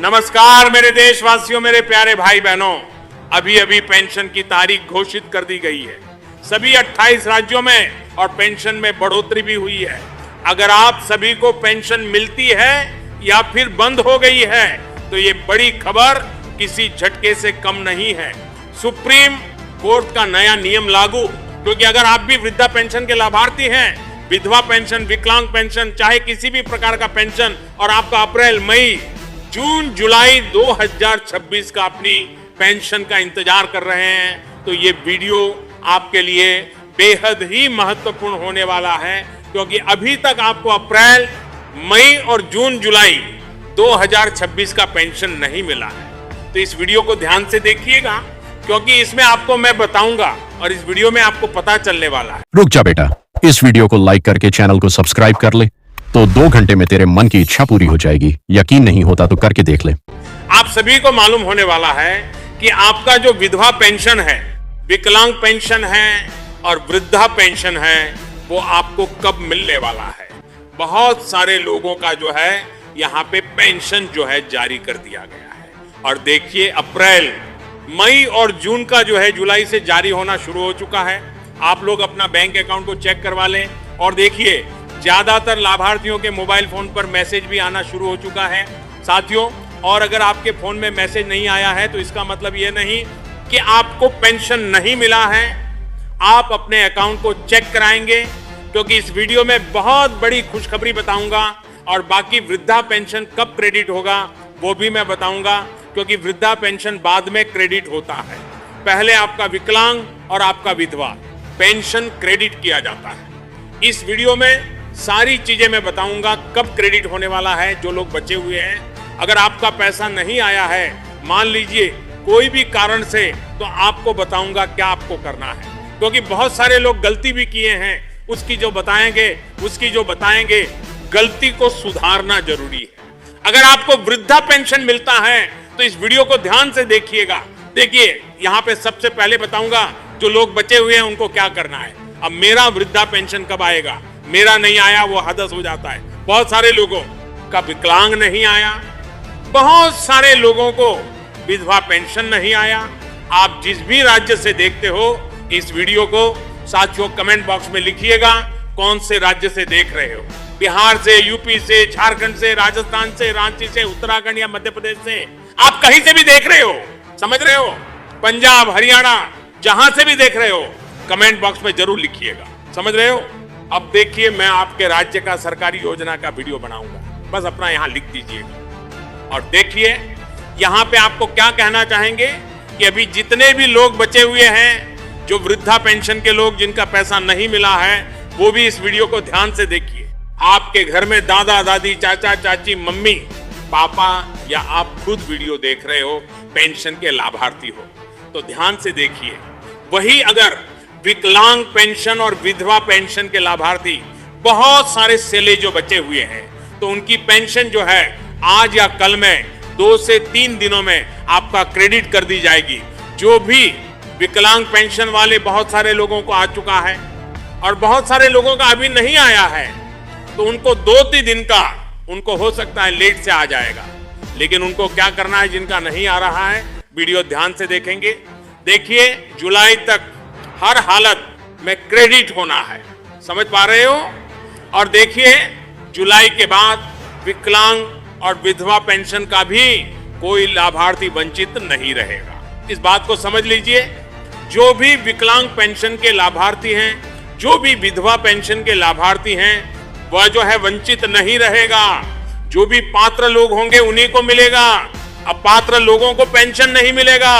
नमस्कार मेरे देशवासियों, मेरे प्यारे भाई बहनों। अभी अभी पेंशन की तारीख घोषित कर दी गई है सभी 28 राज्यों में, और पेंशन में बढ़ोतरी भी हुई है। अगर आप सभी को पेंशन मिलती है या फिर बंद हो गई है तो ये बड़ी खबर किसी झटके से कम नहीं है। सुप्रीम कोर्ट का नया नियम लागू, क्योंकि अगर आप भी वृद्धा पेंशन के लाभार्थी हैं, विधवा पेंशन, विकलांग पेंशन, चाहे किसी भी प्रकार का पेंशन, और आपका अप्रैल, मई, जून, जुलाई 2026 का अपनी पेंशन का इंतजार कर रहे हैं, तो ये वीडियो आपके लिए बेहद ही महत्वपूर्ण होने वाला है। क्योंकि अभी तक आपको अप्रैल, मई और जून, जुलाई 2026 का पेंशन नहीं मिला है। तो इस वीडियो को ध्यान से देखिएगा, क्योंकि इसमें आपको मैं बताऊंगा और इस वीडियो में आपको पता चलने वाला है। रुक जा बेटा, इस वीडियो को लाइक करके चैनल को सब्सक्राइब कर ले, तो 2 घंटे में तेरे मन की इच्छा पूरी हो जाएगी। यकीन नहीं होता तो करके देख ले। आप सभी को मालूम होने वाला है कि आपका जो विधवा पेंशन है, विकलांग पेंशन है और वृद्धा पेंशन है, वो आपको कब मिलने वाला है। बहुत सारे लोगों का जो है यहाँ पे पेंशन जो है जारी कर दिया गया है। और देखिए, अप्रैल, मई और जून का जो है जुलाई से जारी होना शुरू हो चुका है। आप लोग अपना बैंक अकाउंट को चेक करवा लें और देखिए, ज्यादातर लाभार्थियों के मोबाइल फोन पर मैसेज भी आना शुरू हो चुका है साथियों। और अगर आपके फोन में मैसेज नहीं आया है तो इसका मतलब ये नहीं कि आपको पेंशन नहीं मिला है। आप अपने अकाउंट को चेक कराएंगे, क्योंकि इस वीडियो में बहुत बड़ी खुशखबरी बताऊंगा। और बाकी वृद्धा पेंशन कब क्रेडिट होगा वो भी मैं बताऊंगा, क्योंकि वृद्धा पेंशन बाद में क्रेडिट होता है। पहले आपका विकलांग और आपका विधवा पेंशन क्रेडिट किया जाता है। इस वीडियो में सारी चीजें मैं बताऊंगा कब क्रेडिट होने वाला है। जो लोग बचे हुए हैं, अगर आपका पैसा नहीं आया है, मान लीजिए कोई भी कारण से, तो आपको बताऊंगा क्या आपको करना है। क्योंकि बहुत सारे लोग गलती भी किए हैं, उसकी जो बताएंगे गलती को सुधारना जरूरी है। अगर आपको वृद्धा पेंशन मिलता है तो इस वीडियो को ध्यान से देखिएगा। देखिए, यहाँ पे सबसे पहले बताऊंगा जो लोग बचे हुए हैं उनको क्या करना है। अब मेरा वृद्धा पेंशन कब आएगा, मेरा नहीं आया वो हदस हो जाता है। बहुत सारे लोगों का विकलांग नहीं आया, बहुत सारे लोगों को विधवा पेंशन नहीं आया। आप जिस भी राज्य से देखते हो, इस वीडियो को साथियों कमेंट बॉक्स में लिखिएगा कौन से राज्य से देख रहे हो। बिहार से, यूपी से, झारखंड से, राजस्थान से, रांची से, उत्तराखंड या मध्य प्रदेश से, आप कहीं से भी देख रहे हो, समझ रहे हो, पंजाब, हरियाणा, जहां से भी देख रहे हो, कमेंट बॉक्स में जरूर लिखिएगा। समझ रहे हो। अब देखिए, मैं आपके राज्य का सरकारी योजना का वीडियो बनाऊंगा, बस अपना यहां लिख दीजिएगा। और देखिए, यहां पे आपको क्या कहना चाहेंगे कि अभी जितने भी लोग बचे हुए हैं, जो वृद्धा पेंशन के लोग जिनका पैसा नहीं मिला है, वो भी इस वीडियो को ध्यान से देखिए। आपके घर में दादा दादी, चाचा चाची, मम्मी पापा या आप खुद वीडियो देख रहे हो, पेंशन के लाभार्थी हो, तो ध्यान से देखिए। वही अगर विकलांग पेंशन और विधवा पेंशन के लाभार्थी बहुत सारे सेले जो बचे हुए हैं, तो उनकी पेंशन जो है आज या कल में 2 से 3 दिनों में आपका क्रेडिट कर दी जाएगी। जो भी विकलांग पेंशन वाले बहुत सारे लोगों को आ चुका है और बहुत सारे लोगों का अभी नहीं आया है, तो उनको 2-3 दिन का, उनको हो सकता है लेट से आ जाएगा। लेकिन उनको क्या करना है, जिनका नहीं आ रहा है, वीडियो ध्यान से देखेंगे। देखिए, जुलाई तक हर हालत में क्रेडिट होना है, समझ पा रहे हो। और देखिए, जुलाई के बाद विकलांग और विधवा पेंशन का भी कोई लाभार्थी वंचित नहीं रहेगा। इस बात को समझ लीजिए। जो भी विकलांग पेंशन के लाभार्थी हैं, जो भी विधवा पेंशन के लाभार्थी हैं, वह जो है वंचित नहीं रहेगा। जो भी पात्र लोग होंगे उन्हीं को मिलेगा, अपात्र लोगों को पेंशन नहीं मिलेगा।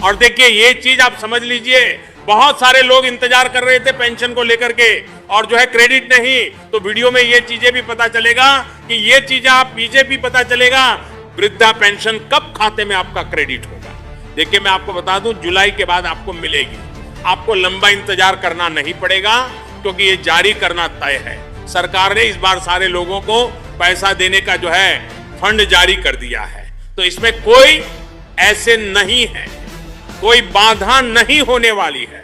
और देखिए, ये चीज आप समझ लीजिए, बहुत सारे लोग इंतजार कर रहे थे पेंशन को लेकर के, और जो है क्रेडिट नहीं। तो वीडियो में ये चीजें भी पता चलेगा कि ये चीजें आप पीछे भी पता चलेगा वृद्धा पेंशन कब खाते में आपका क्रेडिट होगा। देखिए, मैं आपको बता दूं, जुलाई के बाद आपको मिलेगी। आपको लंबा इंतजार करना नहीं पड़ेगा, क्योंकि ये जारी करना तय है। सरकार ने इस बार सारे लोगों को पैसा देने का जो है फंड जारी कर दिया है। तो इसमें कोई ऐसे नहीं है, कोई बाधा नहीं होने वाली है।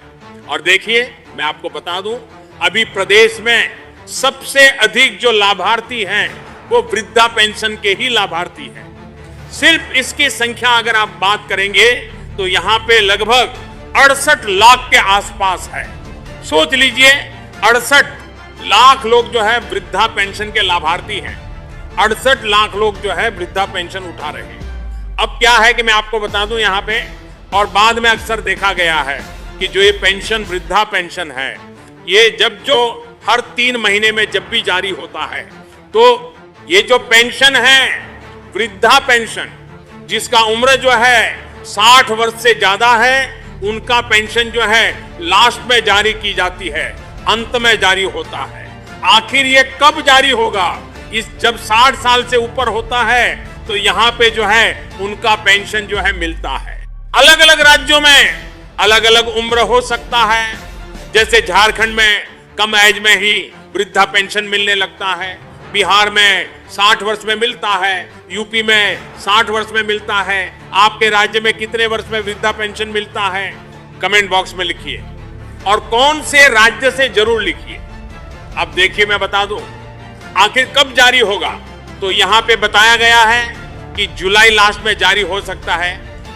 और देखिए, मैं आपको बता दूं, अभी प्रदेश में सबसे अधिक जो लाभार्थी हैं वो वृद्धा पेंशन के ही लाभार्थी हैं। सिर्फ इसकी संख्या अगर आप बात करेंगे तो यहाँ पे लगभग 68 लाख के आसपास है। सोच लीजिए 68 लाख लोग जो है वृद्धा पेंशन के लाभार्थी हैं। 68 लाख लोग जो है वृद्धा पेंशन उठा रहे हैं। अब क्या है कि मैं आपको बता दूं यहाँ पे, और बाद में अक्सर देखा गया है कि जो ये पेंशन वृद्धा पेंशन है, ये जब जो हर 3 महीने में जब भी जारी होता है, तो ये जो पेंशन है वृद्धा पेंशन, जिसका उम्र जो है 60 वर्ष से ज्यादा है, उनका पेंशन जो है लास्ट में जारी की जाती है, अंत में जारी होता है। आखिर ये कब जारी होगा? इस जब 60 साल से ऊपर होता है तो यहाँ पे जो है उनका पेंशन जो है मिलता है। अलग अलग राज्यों में अलग अलग उम्र हो सकता है। जैसे झारखंड में कम एज में ही वृद्धा पेंशन मिलने लगता है, बिहार में 60 वर्ष में मिलता है, यूपी में 60 वर्ष में मिलता है। आपके राज्य में कितने वर्ष में वृद्धा पेंशन मिलता है? कमेंट बॉक्स में लिखिए, और कौन से राज्य से जरूर लिखिए। अब देखिए मैं बता दूं आखिर कब जारी होगा। तो यहाँ पे बताया गया है कि जुलाई लास्ट में जारी हो सकता है,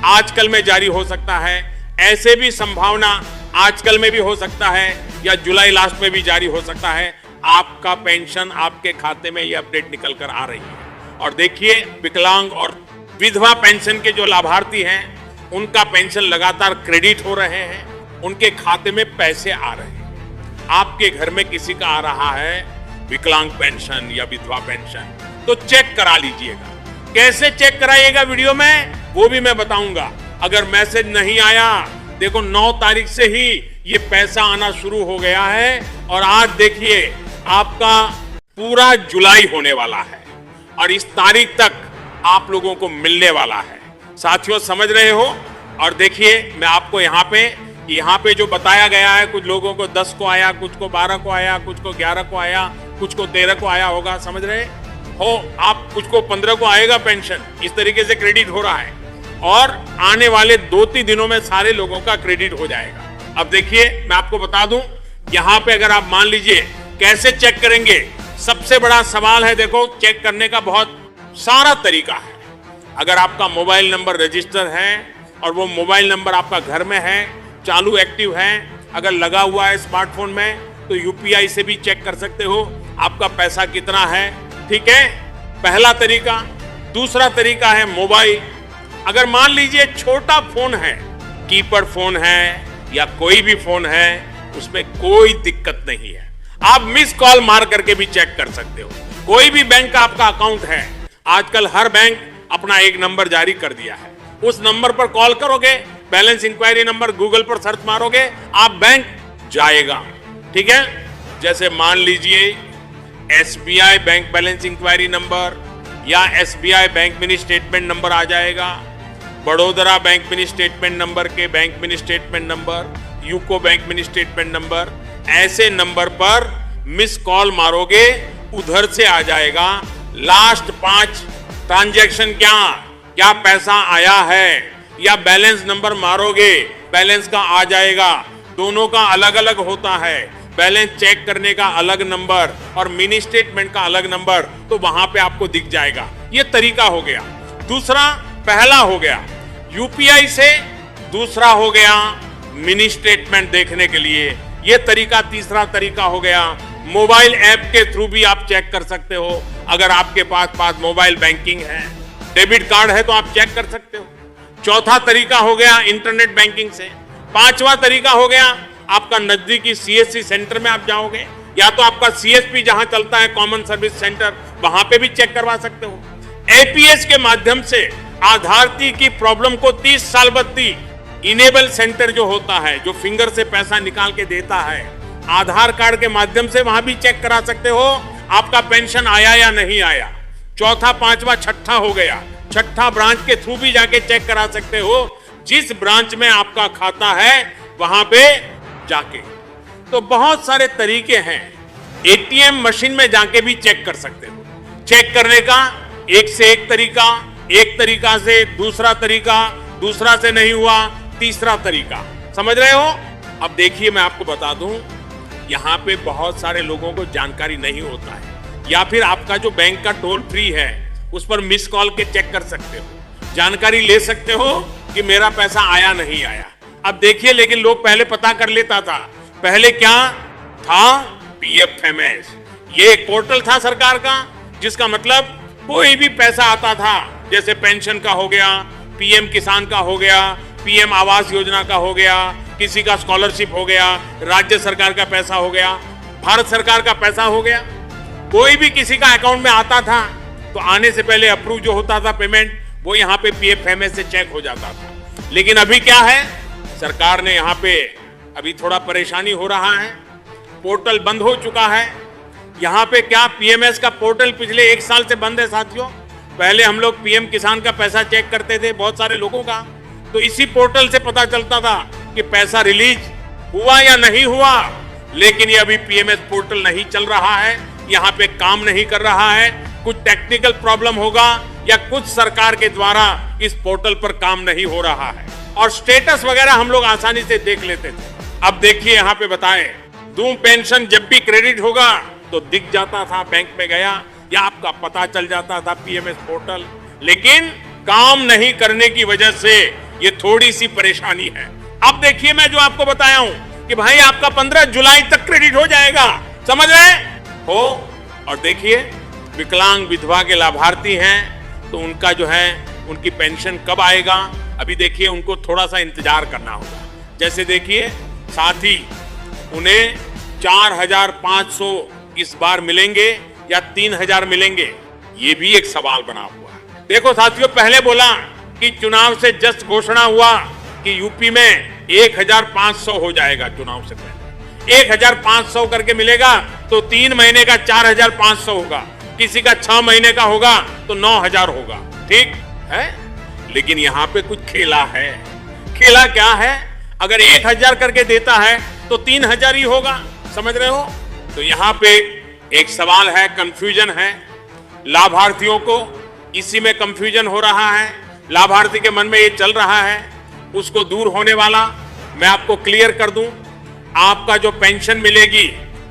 आजकल में जारी हो सकता है, ऐसे भी संभावना आजकल में भी हो सकता है या जुलाई लास्ट में भी जारी हो सकता है। आपका पेंशन आपके खाते में ये अपडेट निकल कर आ रही है। और देखिए विकलांग और विधवा पेंशन के जो लाभार्थी हैं उनका पेंशन लगातार क्रेडिट हो रहे हैं, उनके खाते में पैसे आ रहे हैं। आपके घर में किसी का आ रहा है विकलांग पेंशन या विधवा पेंशन, तो चेक करा लीजिएगा। कैसे चेक कराइएगा वीडियो में वो भी मैं बताऊंगा। अगर मैसेज नहीं आया, देखो 9 तारीख से ही ये पैसा आना शुरू हो गया है, और आज देखिए आपका पूरा जुलाई होने वाला है और इस तारीख तक आप लोगों को मिलने वाला है। साथियों समझ रहे हो? और देखिए मैं आपको यहाँ पे जो बताया गया है, कुछ लोगों को 10 को आया, कुछ को 12 को आया, कुछ को 11 को आया, कुछ को 13 को आया होगा, समझ रहे हो आप? कुछ को 15 को आएगा पेंशन। इस तरीके से क्रेडिट हो रहा है और आने वाले 2-3 दिनों में सारे लोगों का क्रेडिट हो जाएगा। अब देखिए मैं आपको बता दूं, यहाँ पे अगर आप मान लीजिए कैसे चेक करेंगे, सबसे बड़ा सवाल है। देखो चेक करने का बहुत सारा तरीका है। अगर आपका मोबाइल नंबर रजिस्टर है और वो मोबाइल नंबर आपका घर में है, चालू एक्टिव है, अगर लगा हुआ है स्मार्टफोन में, तो यूपीआई से भी चेक कर सकते हो आपका पैसा कितना है। ठीक है, पहला तरीका। दूसरा तरीका है मोबाइल। अगर मान लीजिए छोटा फोन है, कीपैड फोन है या कोई भी फोन है, उसमें कोई दिक्कत नहीं है, आप मिस कॉल मार करके भी चेक कर सकते हो। कोई भी बैंक का आपका अकाउंट है, आजकल हर बैंक अपना एक नंबर जारी कर दिया है, उस नंबर पर कॉल करोगे, बैलेंस इंक्वायरी नंबर गूगल पर सर्च मारोगे, आप बैंक जाएगा। ठीक है, जैसे मान लीजिए SBI bank balance inquiry number या SBI bank mini statement number आ जाएगा, Vadodara bank mini statement number के bank mini statement number, UCO bank mini statement number, ऐसे नंबर पर मिस कॉल मारोगे, उधर से आ जाएगा लास्ट 5 ट्रांजैक्शन क्या पैसा आया है, या बैलेंस नंबर मारोगे, बैलेंस का आ जाएगा। दोनों का अलग अलग होता है, बैलेंस चेक करने का अलग नंबर और मिनी स्टेटमेंट का अलग नंबर, तो वहां पे आपको दिख जाएगा। ये तरीका हो गया। दूसरा, पहला हो गया यूपीआई से, दूसरा हो गया मिनी स्टेटमेंट देखने के लिए, ये तरीका। तीसरा तरीका हो गया मोबाइल ऐप के थ्रू भी आप चेक कर सकते हो। अगर आपके पास मोबाइल बैंकिंग है, डेबिट कार्ड है, तो आप चेक कर सकते हो। चौथा तरीका हो गया इंटरनेट बैंकिंग से। पांचवा तरीका हो गया आपका नजदीकी सीएससी सेंटर में आप जाओगे, या तो आपका सीएसपी जहां चलता है कॉमन सर्विस सेंटर, वहां पे भी चेक करवा सकते हो। एपीएस के माध्यम से आधार की प्रॉब्लम को 30 साल बत्ती इनेबल सेंटर जो होता है, जो फिंगर से पैसा निकाल के देता है, आधार कार्ड के माध्यम से वहां भी चेक करा सकते हो आपका पेंशन आया या नहीं आया। चौथा, पांचवा, छठा हो गया, छठा ब्रांच के थ्रू भी जाके चेक करा सकते हो, जिस ब्रांच में आपका खाता है वहां पे जाके। तो बहुत सारे तरीके हैं। एटीएम मशीन में जाके भी चेक कर सकते हो। चेक करने का एक से एक तरीका, एक तरीका से दूसरा तरीका, दूसरा से नहीं हुआ, तीसरा तरीका। समझ रहे हो? अब देखिए मैं आपको बता दूं, यहाँ पे बहुत सारे लोगों को जानकारी नहीं होता है, या फिर आपका जो बैंक का टोल फ्री है उस पर मिस कॉल के चेक कर सकते हो। जानकारी ले सकते हो कि मेरा पैसा आया नहीं आया। अब देखिए, लेकिन लोग पहले पता कर लेता था। पहले क्या था? पीएफएमएस, ये एक पोर्टल था सरकार का, जिसका मतलब कोई भी पैसा आता था, जैसे पेंशन का हो गया, पीएम किसान का हो गया, पीएम आवास योजना का हो गया, किसी का स्कॉलरशिप हो गया, राज्य सरकार का पैसा हो गया, भारत सरकार का पैसा हो गया, कोई भी किसी का अकाउंट में आता था तो आने से पहले अप्रूव जो होता था पेमेंट, वो यहाँ पे पीएफएमएस से चेक हो जाता था। लेकिन अभी क्या है, सरकार ने यहाँ पे अभी थोड़ा परेशानी हो रहा है, पोर्टल बंद हो चुका है। यहाँ पे क्या, पीएमएस का पोर्टल पिछले 1 साल से बंद है साथियों। पहले हम लोग पीएम किसान का पैसा चेक करते थे, बहुत सारे लोगों का, तो इसी पोर्टल से पता चलता था कि पैसा रिलीज हुआ या नहीं हुआ। लेकिन ये अभी पीएमएस पोर्टल नहीं चल रहा है, यहाँ पे काम नहीं कर रहा है, कुछ टेक्निकल प्रॉब्लम होगा या कुछ सरकार के द्वारा इस पोर्टल पर काम नहीं हो रहा है, और स्टेटस वगैरह हम लोग आसानी से देख लेते थे। अब देखिए यहाँ पे बताएं, दूं पेंशन जब भी क्रेडिट होगा तो दिख जाता था, बैंक में गया या आपका पता चल जाता था पीएमएस पोर्टल। लेकिन काम नहीं करने की वजह से ये थोड़ी सी परेशानी है। अब देखिए, मैं जो आपको बताया हूं कि भाई आपका 15 जुलाई तक क्रेडिट हो जाएगा, समझ रहे हो। और देखिए, विकलांग विधवा के लाभार्थी हैं तो उनका जो है, उनकी पेंशन कब आएगा, अभी देखिए उनको थोड़ा सा इंतजार करना होगा। जैसे देखिए, साथ ही उन्हें 4,500 इस बार मिलेंगे या 3,000 मिलेंगे, ये भी एक सवाल बना हुआ है। देखो साथियों, पहले बोला कि चुनाव से जस्ट घोषणा हुआ कि यूपी में 1,500 हो जाएगा, चुनाव से पहले 1,500 करके मिलेगा, तो 3 महीने का 4,500 होगा, किसी का 6 महीने का होगा तो 9,000 होगा, ठीक है। लेकिन यहाँ पे कुछ खेला है। खेला क्या है? अगर 1,000 करके देता है तो 3,000 ही होगा, समझ रहे हो। तो यहाँ पे एक सवाल है, कंफ्यूजन है, लाभार्थियों को इसी में कंफ्यूजन हो रहा है, लाभार्थी के मन में ये चल रहा है, उसको दूर होने वाला मैं आपको क्लियर कर दूं। आपका जो पेंशन मिलेगी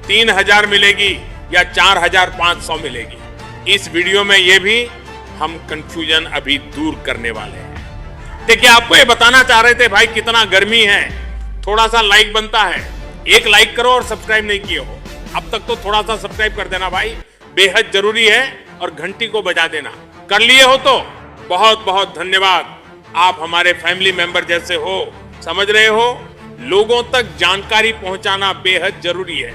3,000 मिलेगी या 4,500 मिलेगी, इस वीडियो में ये भी हम कंफ्यूजन अभी दूर करने वाले हैं। देखिए, आपको ये बताना चाह रहे थे भाई कितना गर्मी है, थोड़ा सा लाइक बनता है, एक लाइक करो और सब्सक्राइब नहीं किए हो अब तक तो थोड़ा सा सब्सक्राइब कर देना भाई, बेहद जरूरी है, और घंटी को बजा देना। कर लिए हो तो बहुत बहुत धन्यवाद, आप हमारे फैमिली मेंबर जैसे हो, समझ रहे हो। लोगों तक जानकारी पहुंचाना बेहद जरूरी है।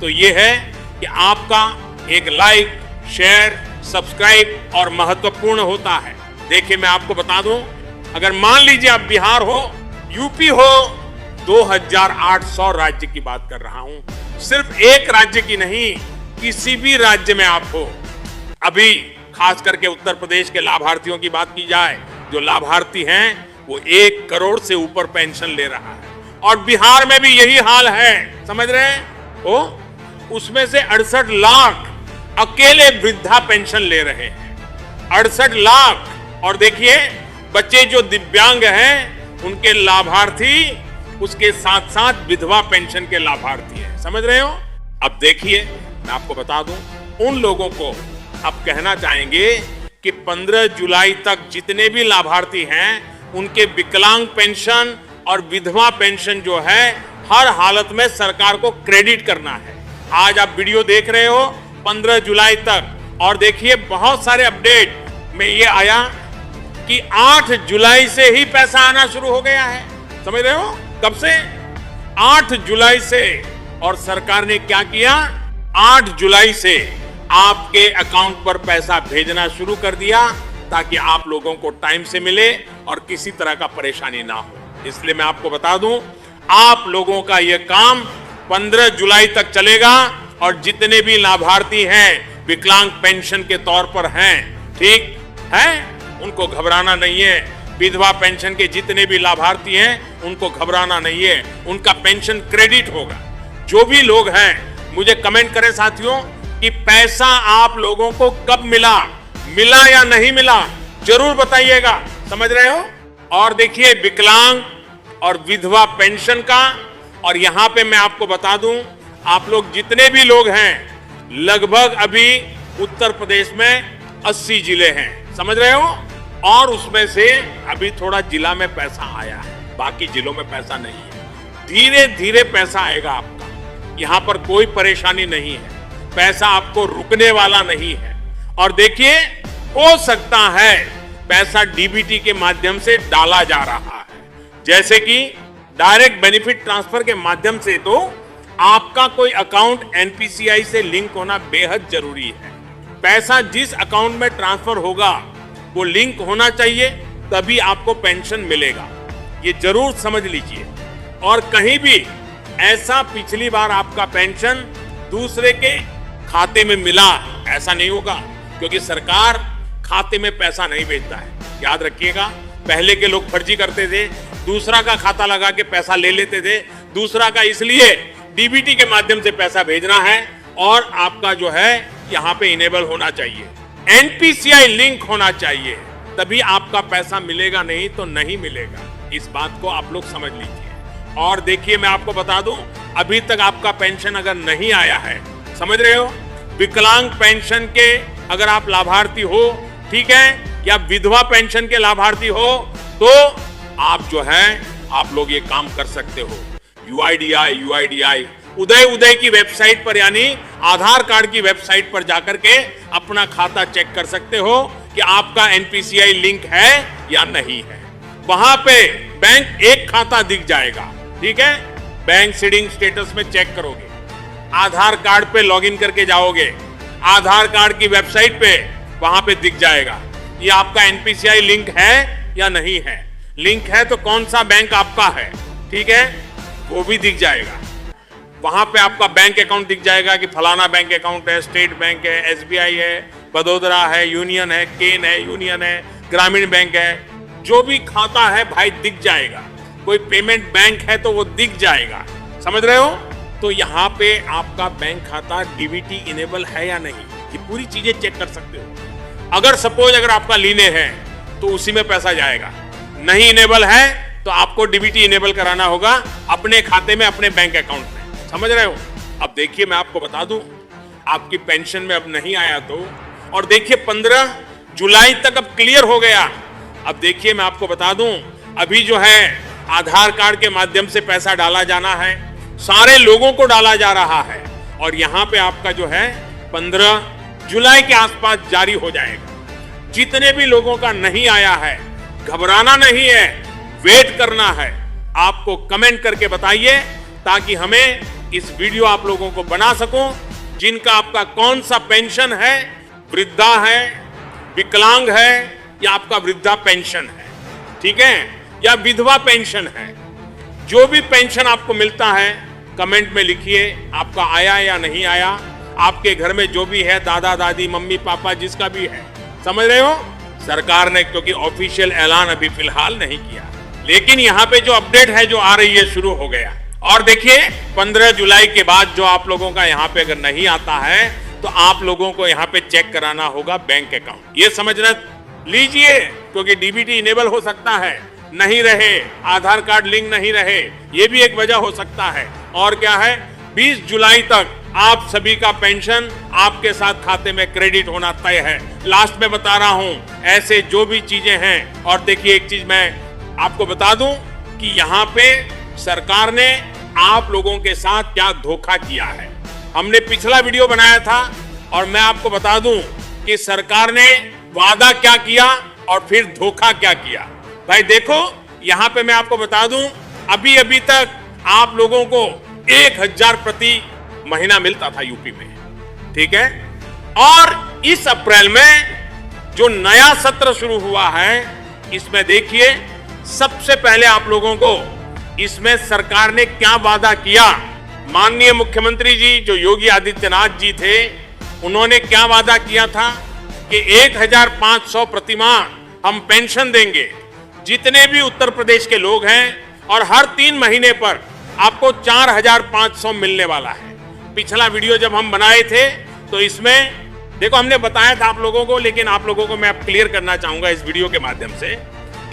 तो ये है कि आपका एक लाइक, शेयर, सब्सक्राइब और महत्वपूर्ण होता है। देखिए, मैं आपको बता दूं, अगर मान लीजिए आप बिहार हो, यूपी हो, 2,800 राज्य की बात कर रहा हूं, सिर्फ एक राज्य की नहीं, किसी भी राज्य में आप हो। अभी खास करके उत्तर प्रदेश के लाभार्थियों की बात की जाए, जो लाभार्थी हैं वो 1 करोड़ से ऊपर पेंशन ले रहा है, और बिहार में भी यही हाल है, समझ रहे हो। उसमें से 68 लाख अकेले वृद्धा पेंशन ले रहे हैं, 68 लाख। और देखिए, बच्चे जो दिव्यांग हैं उनके लाभार्थी उसके साथ साथ विधवा पेंशन के लाभार्थी हैं, समझ रहे हो। अब देखिए, मैं आपको बता दूं, उन लोगों को अब कहना चाहेंगे कि 15 जुलाई तक जितने भी लाभार्थी हैं उनके विकलांग पेंशन और विधवा पेंशन जो है हर हालत में सरकार को क्रेडिट करना है। आज आप वीडियो देख रहे हो 15 जुलाई तक, और देखिए बहुत सारे अपडेट में ये आया कि 8 जुलाई से ही पैसा आना शुरू हो गया है, समझ रहे हो। कब से? 8 जुलाई से। और सरकार ने क्या किया? 8 जुलाई से आपके अकाउंट पर पैसा भेजना शुरू कर दिया, ताकि आप लोगों को टाइम से मिले और किसी तरह का परेशानी ना हो। इसलिए मैं आपको बता दूं, आप लोगों का यह काम 15 जुलाई तक चलेगा, और जितने भी लाभार्थी हैं विकलांग पेंशन के तौर पर हैं, ठीक है, उनको घबराना नहीं है। विधवा पेंशन के जितने भी लाभार्थी हैं उनको घबराना नहीं है, उनका पेंशन क्रेडिट होगा। जो भी लोग हैं मुझे कमेंट करें साथियों कि पैसा आप लोगों को कब मिला, मिला या नहीं मिला, जरूर बताइएगा, समझ रहे हो। और देखिए, विकलांग और विधवा पेंशन का, और यहां पे मैं आपको बता दूं, आप लोग जितने भी लोग हैं, लगभग अभी उत्तर प्रदेश में 80 जिले हैं, समझ रहे हो। और उसमें से अभी थोड़ा जिला में पैसा आया है, बाकी जिलों में पैसा नहीं है। धीरे धीरे पैसा आएगा आपका, यहाँ पर कोई परेशानी नहीं है, पैसा आपको रुकने वाला नहीं है। और देखिए, हो सकता है पैसा डीबीटी के माध्यम से डाला जा रहा है, जैसे कि डायरेक्ट बेनिफिट ट्रांसफर के माध्यम से तो आपका कोई अकाउंट एनपीसीआई से लिंक होना बेहद जरूरी है। पैसा जिस अकाउंट में ट्रांसफर होगा वो लिंक होना चाहिए, तभी आपको पेंशन मिलेगा, ये जरूर समझ लीजिए। और कहीं भी ऐसा पिछली बार आपका पेंशन दूसरे के खाते में मिला ऐसा नहीं होगा, क्योंकि सरकार खाते में पैसा नहीं भेजता है। याद रखिएगा, पहले के लोग फर्जी करते थे, दूसरा का खाता लगा के पैसा ले लेते थे, दूसरा का इसलिए डीबीटी के माध्यम से पैसा भेजना है और आपका जो है यहाँ पे इनेबल होना चाहिए, एनपीसीआई लिंक होना चाहिए, तभी आपका पैसा मिलेगा, नहीं तो नहीं मिलेगा। इस बात को आप लोग समझ लीजिए। और देखिए, मैं आपको बता दूं, अभी तक आपका पेंशन अगर नहीं आया है, समझ रहे हो, विकलांग पेंशन के अगर आप लाभार्थी हो, ठीक है, या विधवा पेंशन के लाभार्थी हो, तो आप जो है आप लोग ये काम कर सकते हो। यूआईडीआई उदय की वेबसाइट पर, यानी आधार कार्ड की वेबसाइट पर जाकर के अपना खाता चेक कर सकते हो कि आपका एनपीसीआई लिंक है या नहीं है। वहां पे बैंक एक खाता दिख जाएगा, ठीक है, बैंक सीडिंग स्टेटस में चेक करोगे, आधार कार्ड पे लॉगिन करके जाओगे, आधार कार्ड की वेबसाइट पे वहां पे दिख जाएगा ये आपका एनपीसीआई लिंक है या नहीं है। लिंक है तो कौन सा बैंक आपका है, ठीक है, वो भी दिख जाएगा। वहां पे आपका बैंक अकाउंट दिख जाएगा कि फलाना बैंक अकाउंट है, स्टेट बैंक है, एसबीआई है, बड़ोदरा है, यूनियन है, केन है, यूनियन है, ग्रामीण बैंक है, जो भी खाता है भाई दिख जाएगा। कोई पेमेंट बैंक है तो वो दिख जाएगा, समझ रहे हो। तो यहाँ पे आपका बैंक खाता डीबीटी इनेबल है या नहीं, ये पूरी चीजें चेक कर सकते हो। अगर सपोज अगर आपका लीने है तो उसी में पैसा जाएगा, नहीं इनेबल है तो आपको डीबीटी इनेबल कराना होगा अपने खाते में, अपने बैंक अकाउंट में, समझ रहे हो। अब देखिए, मैं आपको बता दूं, आपकी पेंशन में अब नहीं आया तो, और देखिए 15 जुलाई तक अब क्लियर हो गया। अब देखिए, मैं आपको बता दूं, अभी जो है आधार कार्ड के माध्यम से पैसा डाला जाना है, सारे लोगों को डाला जा रहा है, और यहाँ पे आपका जो है 15 जुलाई के आसपास जारी हो जाएगा। जितने भी लोगों का नहीं आया है, घबराना नहीं है, वेट करना है। आपको कमेंट करके बताइए ताकि हमें इस वीडियो आप लोगों को बना सकूं। जिनका आपका कौन सा पेंशन है, वृद्धा है, विकलांग है, या आपका वृद्धा पेंशन है, ठीक है, या विधवा पेंशन है, जो भी पेंशन आपको मिलता है कमेंट में लिखिए आपका आया या नहीं आया। आपके घर में जो भी है, दादा दादी मम्मी पापा जिसका भी है, समझ रहे हो। सरकार ने क्योंकि ऑफिशियल ऐलान अभी फिलहाल नहीं किया, लेकिन यहाँ पे जो अपडेट है जो आ रही है शुरू हो गया। और देखिए 15 जुलाई के बाद जो आप लोगों का यहाँ पे अगर नहीं आता है तो आप लोगों को यहाँ पे चेक कराना होगा बैंक अकाउंट, ये समझना लीजिए, क्योंकि डीबीटी इनेबल हो सकता है, नहीं रहे, आधार कार्ड लिंक नहीं रहे, ये भी एक वजह हो सकता है। और क्या है, 20 जुलाई तक आप सभी का पेंशन आपके साथ खाते में क्रेडिट होना तय है। लास्ट में बता रहा हूं ऐसे जो भी चीजें हैं। और देखिए, एक चीज मैं आपको बता दूं कि यहाँ पे सरकार ने आप लोगों के साथ क्या धोखा किया है। हमने पिछला वीडियो बनाया था और मैं आपको बता दूं कि सरकार ने वादा क्या किया और फिर धोखा क्या किया। भाई देखो, यहाँ पे मैं आपको बता दूं, अभी अभी तक आप लोगों को 1000 प्रति महीना मिलता था यूपी में, ठीक है। और इस अप्रैल में जो नया सत्र शुरू हुआ है, इसमें देखिए सबसे पहले आप लोगों को इसमें सरकार ने क्या वादा किया। माननीय मुख्यमंत्री जी जो योगी आदित्यनाथ जी थे, उन्होंने क्या वादा किया था कि 1500 प्रतिमाह हम पेंशन देंगे जितने भी उत्तर प्रदेश के लोग हैं, और हर 3 महीने पर आपको 4500 मिलने वाला है। पिछला वीडियो जब हम बनाए थे तो इसमें देखो हमने बताया था आप लोगों को, लेकिन आप लोगों को मैं अब क्लियर करना चाहूंगा इस वीडियो के माध्यम से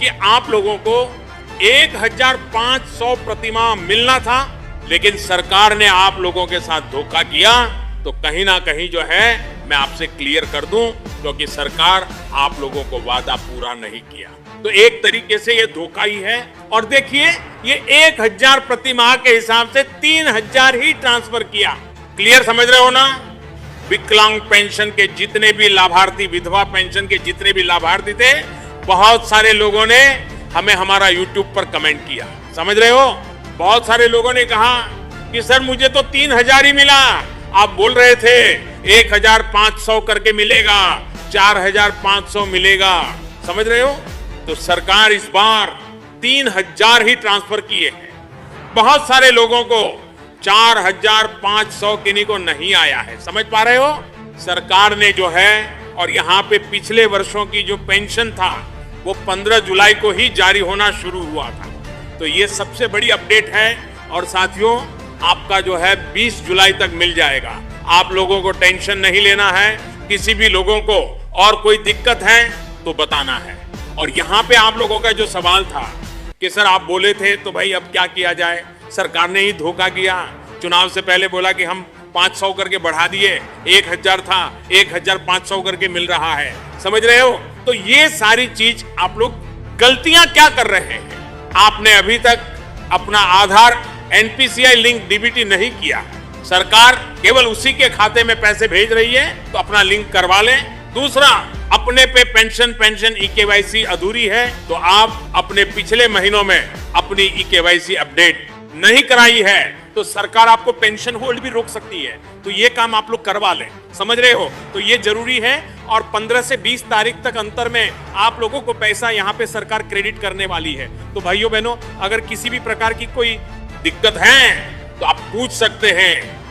कि आप लोगों को 1500 प्रतिमाह मिलना था, लेकिन सरकार ने आप लोगों के साथ धोखा किया। तो कहीं ना कहीं जो है, मैं आपसे क्लियर कर दूं, क्योंकि सरकार आप लोगों को वादा पूरा नहीं किया। तो एक तरीके से ये धोखा ही है। और देखिए, ये 1000 प्रति माह के हिसाब से 3000 ही ट्रांसफर किया। क्लियर समझ रहे हो ना? विकलांग पेंशन के जितने भी लाभार्थी, विधवा पेंशन के जितने भी लाभार्थी थे, बहुत सारे लोगों ने हमें हमारा YouTube पर कमेंट किया। समझ रहे हो? बहुत सारे लोगों ने कहा कि सर मुझे तो 3000 ही मिला, आप बोल रहे थे 1500 करके मिलेगा, 4500 मिलेगा। समझ रहे हो? तो सरकार इस बार 3000 ही ट्रांसफर किए हैं। बहुत सारे लोगों को 4500 किन्हीं को नहीं आया है। समझ पा रहे हो? सरकार ने जो है, और यहाँ पे पिछले वर्षों की जो पेंशन था वो 15 जुलाई को ही जारी होना शुरू हुआ था। तो ये सबसे बड़ी अपडेट है। और साथियों, आपका जो है 20 जुलाई तक मिल जाएगा। आप लोगों को टेंशन नहीं लेना है। किसी भी लोगों को और कोई दिक्कत है तो बताना है। और यहाँ पे आप लोगों का जो सवाल था कि सर आप बोले थे तो भाई अब क्या किया जाए, सरकार ने ही धोखा किया। चुनाव से पहले बोला कि हम 500 करके बढ़ा दिए, 1000 था 1500 करके मिल रहा है। समझ रहे हो? तो ये सारी चीज आप लोग गलतियां क्या कर रहे हैं? आपने अभी तक अपना आधार NPCI लिंक DBT नहीं किया। सरकार केवल उसी के खाते में पैसे भेज रही है, तो अपना लिंक करवा लें। दूसरा, अपने पे पेंशन EKYC अधूरी है, तो आप अपने पिछले महीनों में अपनी EKYC अपडेट नहीं कराई है तो सरकार आपको पेंशन होल्ड भी रोक सकती है। तो ये काम आप लोग करवा लें। समझ रहे हो? तो ये जरूरी है। और 15 से 20 तारीख तक अंतर में आप लोगों को पैसा यहाँ पे सरकार क्रेडिट करने वाली है। तो भाइयों बहनों, अगर किसी भी प्रकार की कोई दिक्कत है तो आप पूछ सकते हैं।